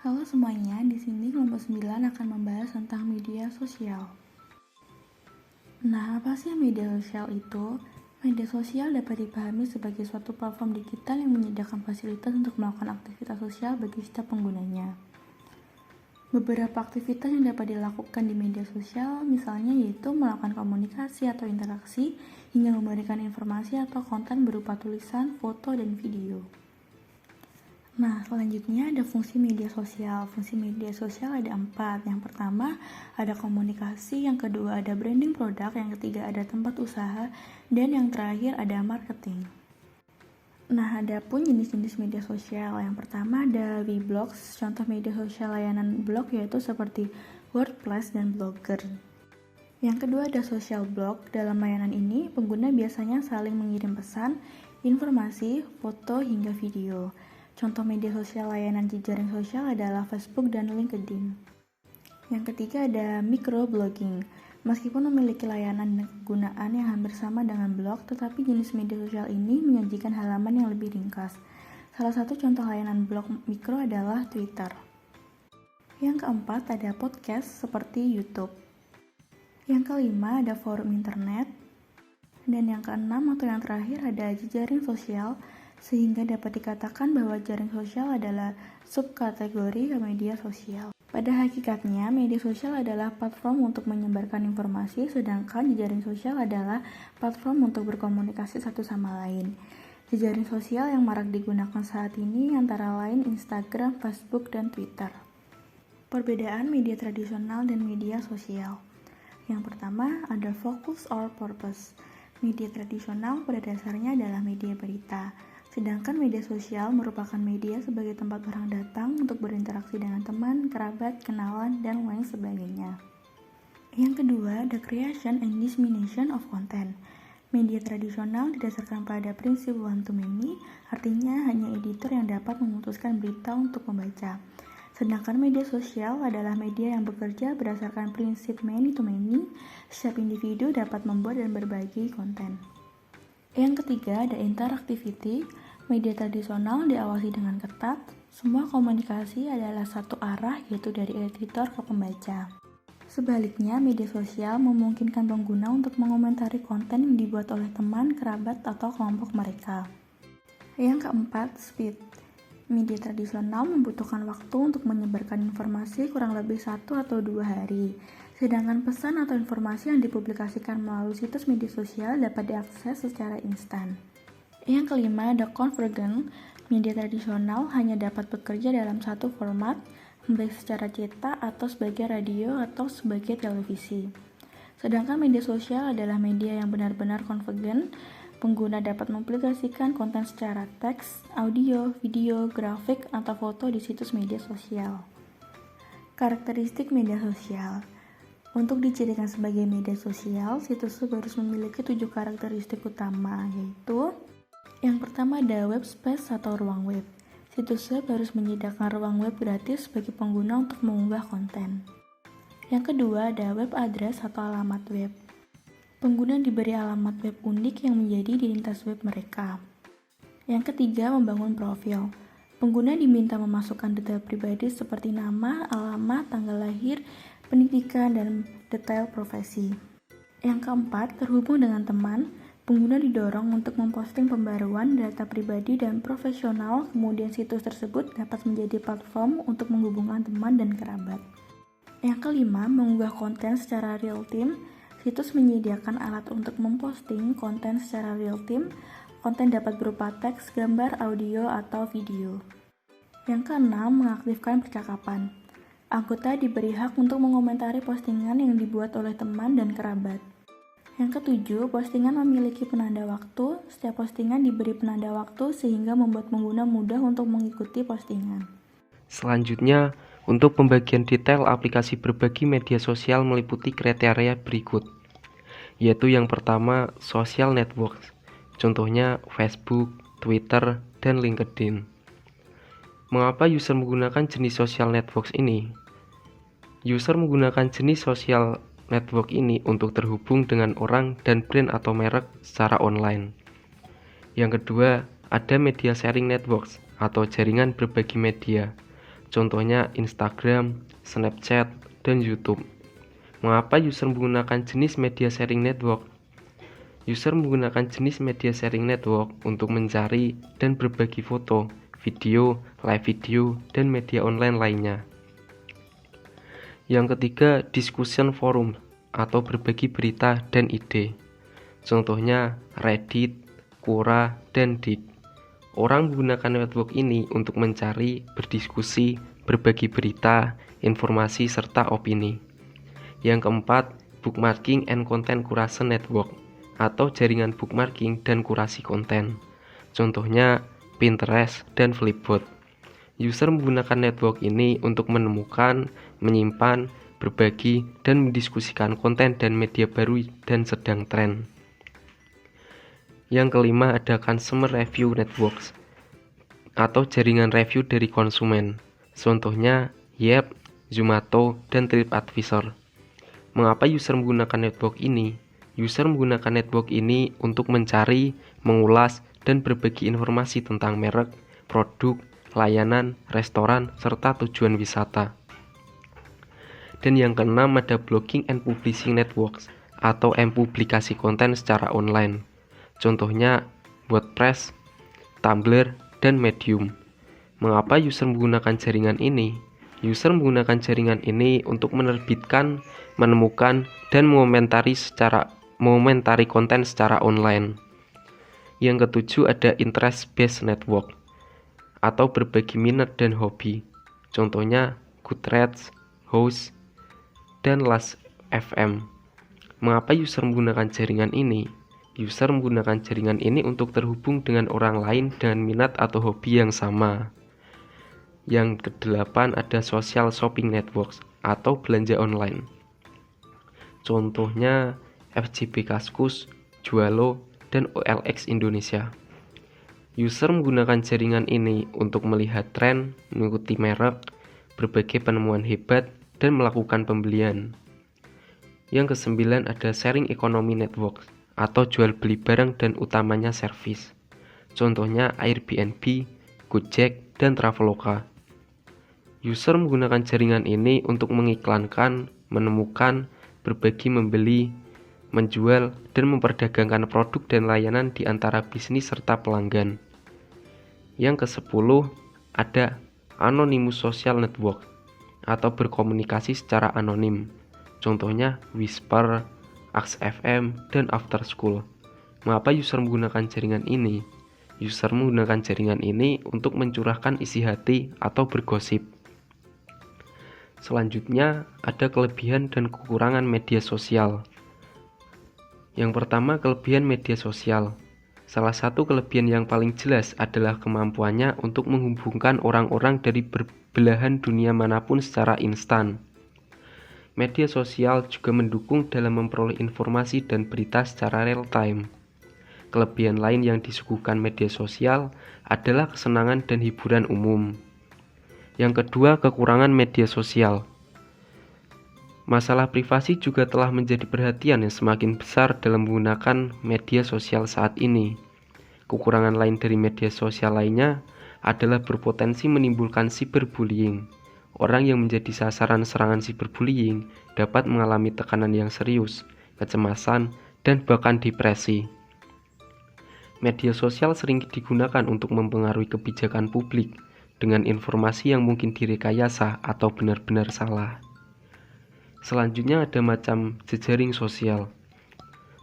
Halo semuanya, di sini kelompok 9 akan membahas tentang media sosial. Nah, apa sih media sosial itu? Media sosial dapat dipahami sebagai suatu platform digital yang menyediakan fasilitas untuk melakukan aktivitas sosial bagi setiap penggunanya. Beberapa aktivitas yang dapat dilakukan di media sosial misalnya yaitu melakukan komunikasi atau interaksi hingga memberikan informasi atau konten berupa tulisan, foto, dan video. Nah, selanjutnya ada fungsi media sosial. Fungsi media sosial ada 4. Yang pertama, ada komunikasi. Yang kedua, ada branding produk. Yang ketiga, ada tempat usaha. Dan yang terakhir, ada marketing. Nah, ada pun jenis-jenis media sosial. Yang pertama, ada Weblogs. Contoh media sosial layanan blog yaitu seperti WordPress dan Blogger. Yang kedua, ada social blog. Dalam layanan ini, pengguna biasanya saling mengirim pesan, informasi, foto, hingga video. Contoh media sosial layanan jejaring sosial adalah Facebook dan LinkedIn. Yang ketiga ada microblogging. Meskipun memiliki layanan dan kegunaan yang hampir sama dengan blog, tetapi jenis media sosial ini menyajikan halaman yang lebih ringkas. Salah satu contoh layanan blog mikro adalah Twitter. Yang keempat ada podcast seperti YouTube. Yang kelima ada forum internet. Dan yang keenam atau yang terakhir ada jejaring sosial, sehingga dapat dikatakan bahwa jaring sosial adalah subkategori media sosial. Pada hakikatnya, media sosial adalah platform untuk menyebarkan informasi, sedangkan jejaring sosial adalah platform untuk berkomunikasi satu sama lain. Jejaring sosial yang marak digunakan saat ini antara lain Instagram, Facebook, dan Twitter. Perbedaan media tradisional dan media sosial. Yang pertama ada focus or purpose. Media tradisional pada dasarnya adalah media berita. Sedangkan media sosial merupakan media sebagai tempat orang datang untuk berinteraksi dengan teman, kerabat, kenalan, dan lain sebagainya. Yang kedua, the creation and dissemination of content. Media tradisional didasarkan pada prinsip one to many, artinya hanya editor yang dapat memutuskan berita untuk membaca. Sedangkan media sosial adalah media yang bekerja berdasarkan prinsip many to many, setiap individu dapat membuat dan berbagi konten. Yang ketiga ada interactivity. Media tradisional diawasi dengan ketat. Semua komunikasi adalah satu arah, yaitu dari editor ke pembaca. Sebaliknya, media sosial memungkinkan pengguna untuk mengomentari konten yang dibuat oleh teman, kerabat, atau kelompok mereka. Yang keempat, speed. Media tradisional membutuhkan waktu untuk menyebarkan informasi kurang lebih 1 atau 2 hari. Sedangkan pesan atau informasi yang dipublikasikan melalui situs media sosial dapat diakses secara instan. Yang kelima ada convergent. Media tradisional hanya dapat bekerja dalam satu format, baik secara cetak atau sebagai radio atau sebagai televisi. Sedangkan media sosial adalah media yang benar-benar convergent. Pengguna dapat mempublikasikan konten secara teks, audio, video, grafik, atau foto di situs media sosial. Karakteristik media sosial. Untuk dijadikan sebagai media sosial, situs web harus memiliki 7 karakteristik utama, yaitu yang pertama ada web space atau ruang web. Situs web harus menyediakan ruang web gratis bagi pengguna untuk mengunggah konten. Yang kedua ada web address atau alamat web. Pengguna diberi alamat web unik yang menjadi identitas web mereka. Yang ketiga membangun profil. Pengguna diminta memasukkan detail pribadi seperti nama, alamat, tanggal lahir, pendidikan, dan detail profesi. Yang keempat, terhubung dengan teman. Pengguna didorong untuk memposting pembaruan data pribadi dan profesional, kemudian situs tersebut dapat menjadi platform untuk menghubungkan teman dan kerabat. Yang kelima, mengunggah konten secara real time. Situs menyediakan alat untuk memposting konten secara real time. Konten dapat berupa teks, gambar, audio, atau video. Yang keenam, mengaktifkan percakapan. Anggota diberi hak untuk mengomentari postingan yang dibuat oleh teman dan kerabat. Yang ketujuh, postingan memiliki penanda waktu. Setiap postingan diberi penanda waktu sehingga membuat pengguna mudah untuk mengikuti postingan. Selanjutnya, untuk pembagian detail aplikasi berbagi media sosial meliputi kriteria berikut, yaitu yang pertama, social networks, contohnya Facebook, Twitter, dan LinkedIn. Mengapa user menggunakan jenis social networks ini? User menggunakan jenis social network ini untuk terhubung dengan orang dan brand atau merek secara online. Yang kedua, ada media sharing networks atau jaringan berbagi media. contohnya Instagram, Snapchat, dan YouTube. Mengapa user menggunakan jenis media sharing network? User menggunakan jenis media sharing network untuk mencari dan berbagi foto, video, live video, dan media online lainnya. Yang ketiga, discussion forum atau berbagi berita dan ide. Contohnya Reddit, Quora, dan Digg. Orang menggunakan network ini untuk mencari, berdiskusi, berbagi berita, informasi, serta opini. Yang keempat, bookmarking and content curation network atau jaringan bookmarking dan kurasi konten. Contohnya Pinterest dan Flipboard. User menggunakan network ini untuk menemukan, menyimpan, berbagi, dan mendiskusikan konten dan media baru dan sedang tren. Yang kelima ada consumer review networks atau jaringan review dari konsumen. Contohnya Yelp, Zomato, dan TripAdvisor. Mengapa user menggunakan network ini? User menggunakan network ini untuk mencari, mengulas, dan berbagi informasi tentang merek, produk, layanan, restoran, serta tujuan wisata. Dan yang keenam ada blogging and publishing networks atau mempublikasi konten secara online. Contohnya WordPress, Tumblr, dan Medium. Mengapa user menggunakan jaringan ini? User menggunakan jaringan ini untuk menerbitkan, menemukan, dan mengomentari konten secara online. Yang ketujuh ada interest-based network atau berbagi minat dan hobi. Contohnya Goodreads, Host, dan Last.fm. Mengapa user menggunakan jaringan ini? User menggunakan jaringan ini untuk terhubung dengan orang lain dengan minat atau hobi yang sama. Yang kedelapan ada social shopping networks atau belanja online. Contohnya FJB Kaskus, Jualo, dan OLX Indonesia. User menggunakan jaringan ini untuk melihat tren, mengikuti merek, berbagai penemuan hebat, dan melakukan pembelian. Yang kesembilan ada sharing economy network atau jual beli barang dan utamanya servis. Contohnya Airbnb, Gojek, dan Traveloka. User menggunakan jaringan ini untuk mengiklankan, menemukan, berbagi membeli, menjual, dan memperdagangkan produk dan layanan di antara bisnis serta pelanggan. Yang ke-10 ada anonymous social network atau berkomunikasi secara anonim. Contohnya Whisper, Ask.fm, dan After School. Mengapa user menggunakan jaringan ini? User menggunakan jaringan ini untuk mencurahkan isi hati atau bergosip. Selanjutnya ada kelebihan dan kekurangan media sosial. Yang pertama, kelebihan media sosial. Salah satu kelebihan yang paling jelas adalah kemampuannya untuk menghubungkan orang-orang dari berbelahan dunia manapun secara instan. Media sosial juga mendukung dalam memperoleh informasi dan berita secara real time. Kelebihan lain yang disuguhkan media sosial adalah kesenangan dan hiburan umum. Yang kedua, kekurangan media sosial. Masalah privasi juga telah menjadi perhatian yang semakin besar dalam menggunakan media sosial saat ini. Kekurangan lain dari media sosial lainnya adalah berpotensi menimbulkan cyberbullying. Orang yang menjadi sasaran serangan cyberbullying dapat mengalami tekanan yang serius, kecemasan, dan bahkan depresi. Media sosial sering digunakan untuk mempengaruhi kebijakan publik dengan informasi yang mungkin direkayasa atau benar-benar salah. Selanjutnya ada macam jejaring sosial.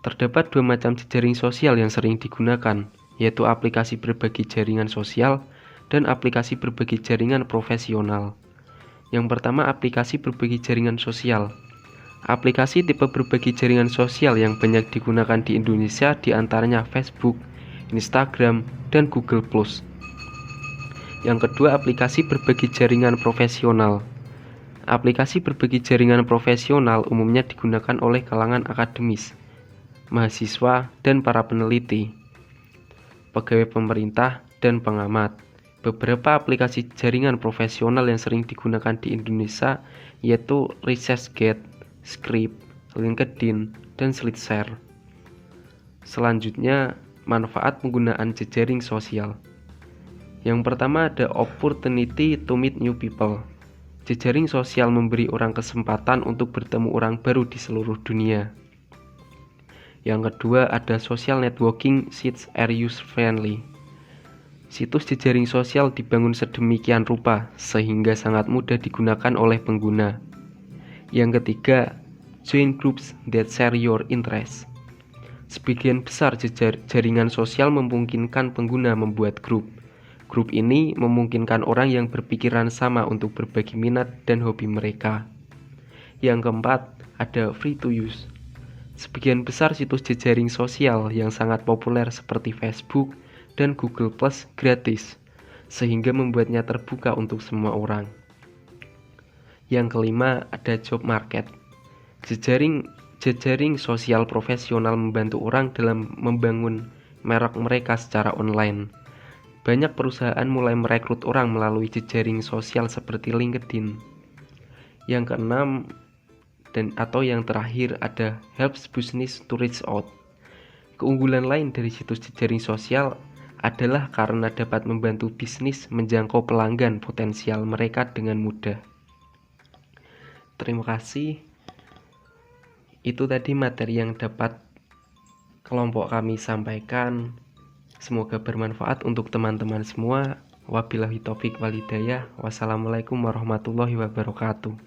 Terdapat dua macam jejaring sosial yang sering digunakan, yaitu aplikasi berbagi jaringan sosial dan aplikasi berbagi jaringan profesional. Yang pertama, aplikasi berbagi jaringan sosial. Aplikasi tipe berbagi jaringan sosial yang banyak digunakan di Indonesia diantaranya Facebook, Instagram, dan Google+. Yang kedua, aplikasi berbagi jaringan profesional. Aplikasi berbagi jaringan profesional umumnya digunakan oleh kalangan akademis, mahasiswa, dan para peneliti, pegawai pemerintah, dan pengamat. Beberapa aplikasi jaringan profesional yang sering digunakan di Indonesia yaitu ResearchGate, Scrip, LinkedIn, dan SleetShare. Selanjutnya, manfaat penggunaan jejaring sosial. Yang pertama ada opportunity to meet new people. Jejaring sosial memberi orang kesempatan untuk bertemu orang baru di seluruh dunia. Yang kedua ada social networking sites are user friendly. Situs jejaring sosial dibangun sedemikian rupa sehingga sangat mudah digunakan oleh pengguna. Yang ketiga, join groups that share your interests. Sebagian besar jaringan sosial memungkinkan pengguna membuat grup. Grup ini memungkinkan orang yang berpikiran sama untuk berbagi minat dan hobi mereka. Yang keempat, ada free to use. Sebagian besar situs jejaring sosial yang sangat populer seperti Facebook dan Google Plus gratis, sehingga membuatnya terbuka untuk semua orang. Yang kelima, ada job market. Jejaring sosial profesional membantu orang dalam membangun merek mereka secara online. Banyak perusahaan mulai merekrut orang melalui jejaring sosial seperti LinkedIn. Yang keenam atau yang terakhir ada helps business to reach out. Keunggulan lain dari situs jejaring sosial adalah karena dapat membantu bisnis menjangkau pelanggan potensial mereka dengan mudah. Terima kasih. Itu tadi materi yang dapat kelompok kami sampaikan. Semoga bermanfaat untuk teman-teman semua. Wabillahi taufik wal hidayah. Wassalamualaikum warahmatullahi wabarakatuh.